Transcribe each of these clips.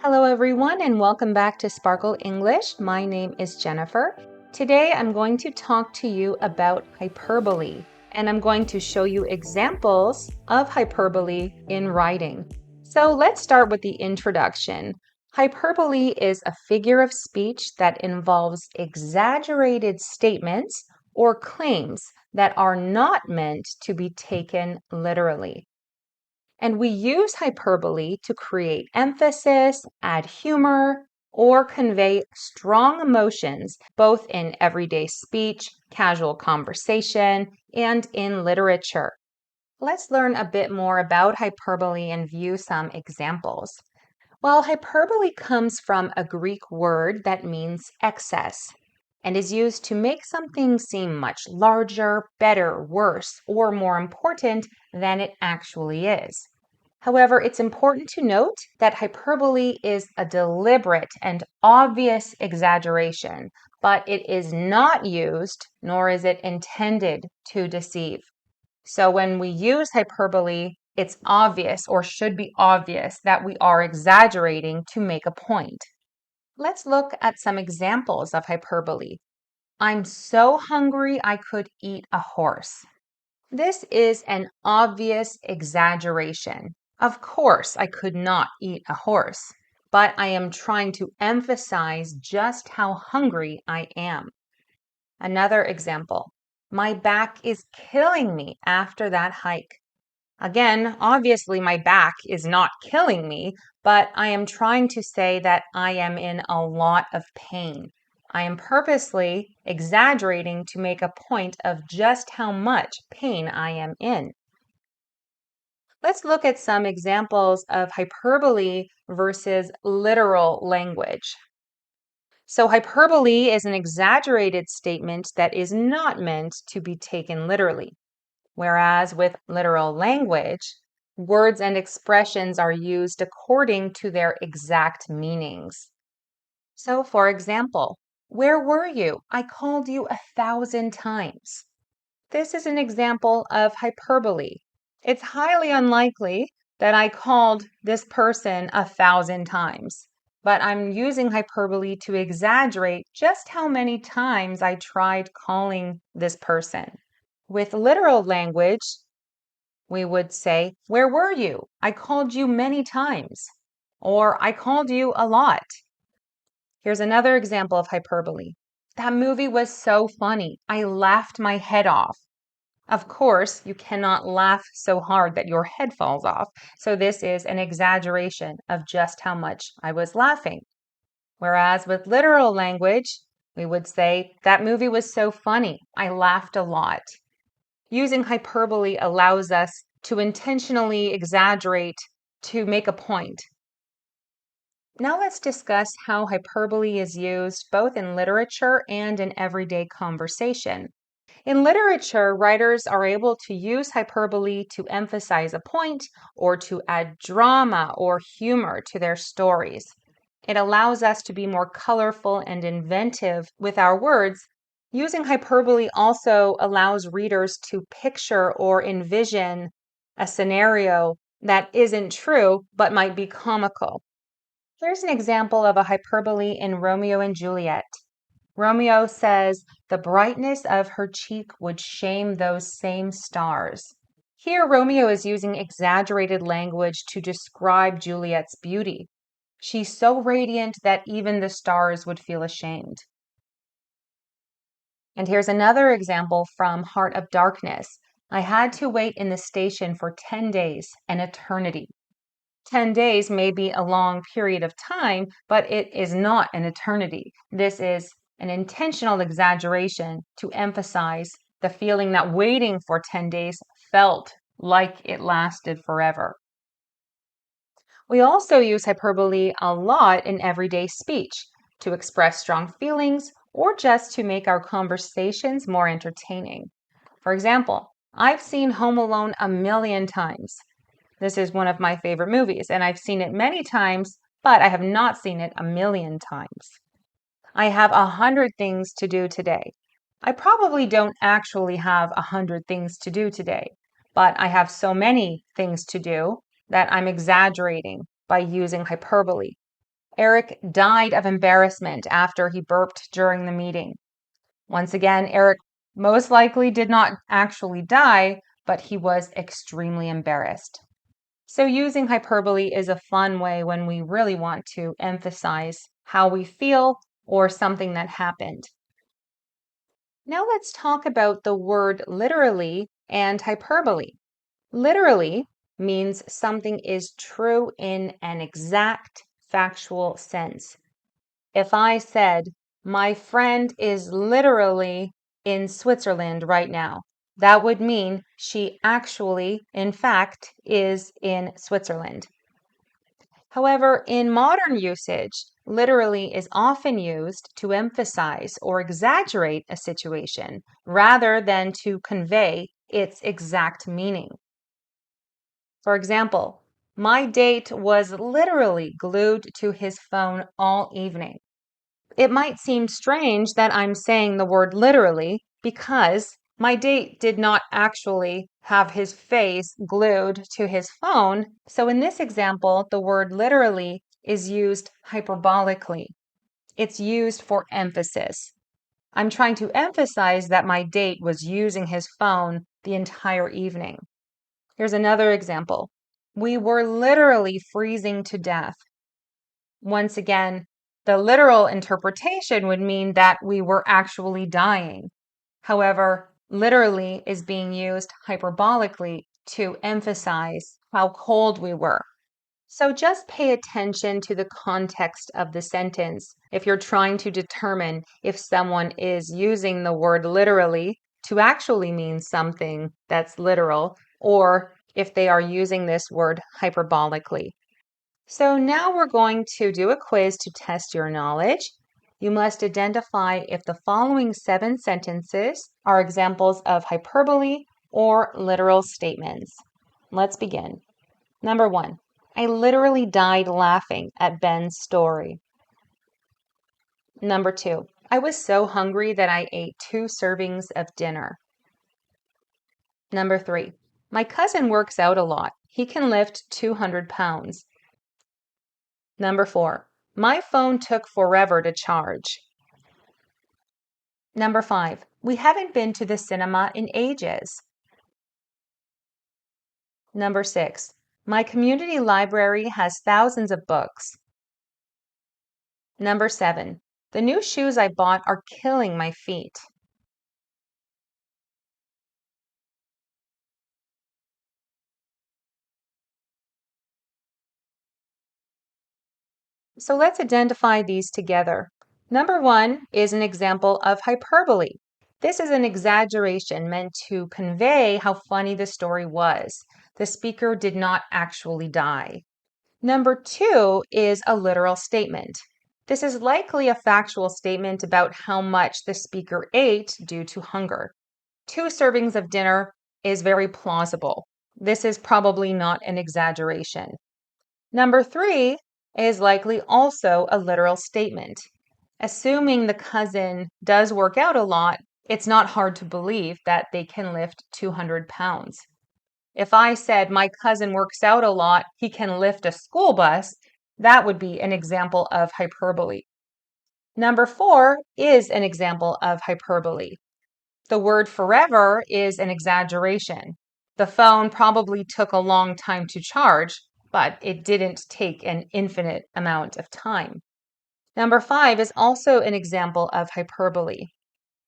Hello everyone and welcome back to Sparkle English. My name is Jennifer. Today I'm going to talk to you about hyperbole and I'm going to show you examples of hyperbole in writing. So let's start with the introduction. Hyperbole is a figure of speech that involves exaggerated statements or claims that are not meant to be taken literally. And we use hyperbole to create emphasis, add humor, or convey strong emotions, both in everyday speech, casual conversation, and in literature. Let's learn a bit more about hyperbole and view some examples. Well, hyperbole comes from a Greek word that means excess and is used to make something seem much larger, better, worse, or more important than it actually is. However, it's important to note that hyperbole is a deliberate and obvious exaggeration, but it is not used, nor is it intended to deceive. So when we use hyperbole, it's obvious or should be obvious that we are exaggerating to make a point. Let's look at some examples of hyperbole. I'm so hungry I could eat a horse. This is an obvious exaggeration. Of course, I could not eat a horse, but I am trying to emphasize just how hungry I am. Another example. My back is killing me after that hike. Again, obviously, my back is not killing me, but I am trying to say that I am in a lot of pain. I am purposely exaggerating to make a point of just how much pain I am in. Let's look at some examples of hyperbole versus literal language. So, hyperbole is an exaggerated statement that is not meant to be taken literally. Whereas with literal language, words and expressions are used according to their exact meanings. So, for example, where were you? I called you 1,000 times. This is an example of hyperbole. It's highly unlikely that I called this person 1,000 times, but I'm using hyperbole to exaggerate just how many times I tried calling this person. With literal language, we would say, where were you? I called you many times. Or I called you a lot. Here's another example of hyperbole. That movie was so funny. I laughed my head off. Of course, you cannot laugh so hard that your head falls off. So this is an exaggeration of just how much I was laughing. Whereas with literal language, we would say, that movie was so funny. I laughed a lot. Using hyperbole allows us to intentionally exaggerate to make a point. Now let's discuss how hyperbole is used both in literature and in everyday conversation. In literature, writers are able to use hyperbole to emphasize a point or to add drama or humor to their stories. It allows us to be more colorful and inventive with our words. Using hyperbole also allows readers to picture or envision a scenario that isn't true but might be comical. Here's an example of a hyperbole in Romeo and Juliet. Romeo says, the brightness of her cheek would shame those same stars. Here, Romeo is using exaggerated language to describe Juliet's beauty. She's so radiant that even the stars would feel ashamed. And here's another example from Heart of Darkness. I had to wait in the station for 10 days, an eternity. 10 days may be a long period of time, but it is not an eternity. This is an intentional exaggeration to emphasize the feeling that waiting for 10 days felt like it lasted forever. We also use hyperbole a lot in everyday speech to express strong feelings or just to make our conversations more entertaining. For example, I've seen Home Alone a million times. This is one of my favorite movies, and I've seen it many times, but I have not seen it a million times. I have 100 things to do today. I probably don't actually have 100 things to do today, but I have so many things to do that I'm exaggerating by using hyperbole. Eric died of embarrassment after he burped during the meeting. Once again, Eric most likely did not actually die, but he was extremely embarrassed. So using hyperbole is a fun way when we really want to emphasize how we feel or something that happened. Now let's talk about the word literally and hyperbole. Literally means something is true in an exact factual sense. If I said, my friend is literally in Switzerland right now, that would mean she actually, in fact, is in Switzerland. However, in modern usage, literally is often used to emphasize or exaggerate a situation rather than to convey its exact meaning. For example, my date was literally glued to his phone all evening. It might seem strange that I'm saying the word literally because my date did not actually have his face glued to his phone. So in this example, the word literally is used hyperbolically. It's used for emphasis. I'm trying to emphasize that my date was using his phone the entire evening. Here's another example. We were literally freezing to death. Once again, the literal interpretation would mean that we were actually dying. However, literally is being used hyperbolically to emphasize how cold we were. So just pay attention to the context of the sentence if you're trying to determine if someone is using the word literally to actually mean something that's literal, or if they are using this word hyperbolically. So now we're going to do a quiz to test your knowledge. You must identify if the following 7 sentences are examples of hyperbole or literal statements. Let's begin. Number 1, I literally died laughing at Ben's story. Number 2, I was so hungry that I ate 2 servings of dinner. Number 3, my cousin works out a lot. He can lift 200 pounds. Number 4, my phone took forever to charge. Number 5, we haven't been to the cinema in ages. Number 6, my community library has thousands of books. Number 7, the new shoes I bought are killing my feet. So let's identify these together. Number 1 is an example of hyperbole. This is an exaggeration meant to convey how funny the story was. The speaker did not actually die. Number 2 is a literal statement. This is likely a factual statement about how much the speaker ate due to hunger. 2 servings of dinner is very plausible. This is probably not an exaggeration. Number 3 is likely also a literal statement. Assuming the cousin does work out a lot, it's not hard to believe that they can lift 200 pounds. If I said my cousin works out a lot, he can lift a school bus, that would be an example of hyperbole. Number 4 is an example of hyperbole. The word forever is an exaggeration. The phone probably took a long time to charge, but it didn't take an infinite amount of time. Number 5 is also an example of hyperbole.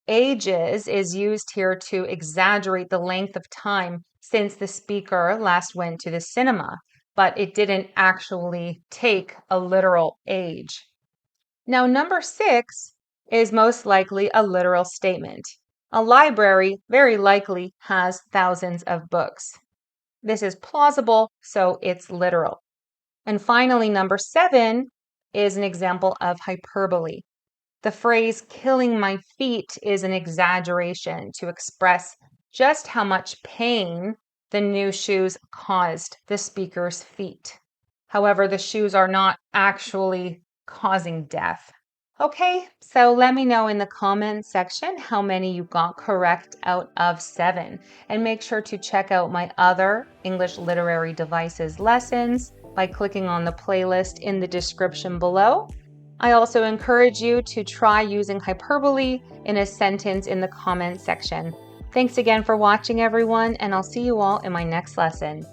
Ages is used here to exaggerate the length of time since the speaker last went to the cinema, but it didn't actually take a literal age. Now, number 6 is most likely a literal statement. A library very likely has thousands of books. This is plausible, so it's literal. And finally, number 7 is an example of hyperbole. The phrase killing my feet is an exaggeration to express just how much pain the new shoes caused the speaker's feet. However, the shoes are not actually causing death. Okay, so let me know in the comments section how many you got correct out of 7. And make sure to check out my other English Literary Devices lessons by clicking on the playlist in the description below. I also encourage you to try using hyperbole in a sentence in the comment section. Thanks again for watching, everyone, and I'll see you all in my next lesson.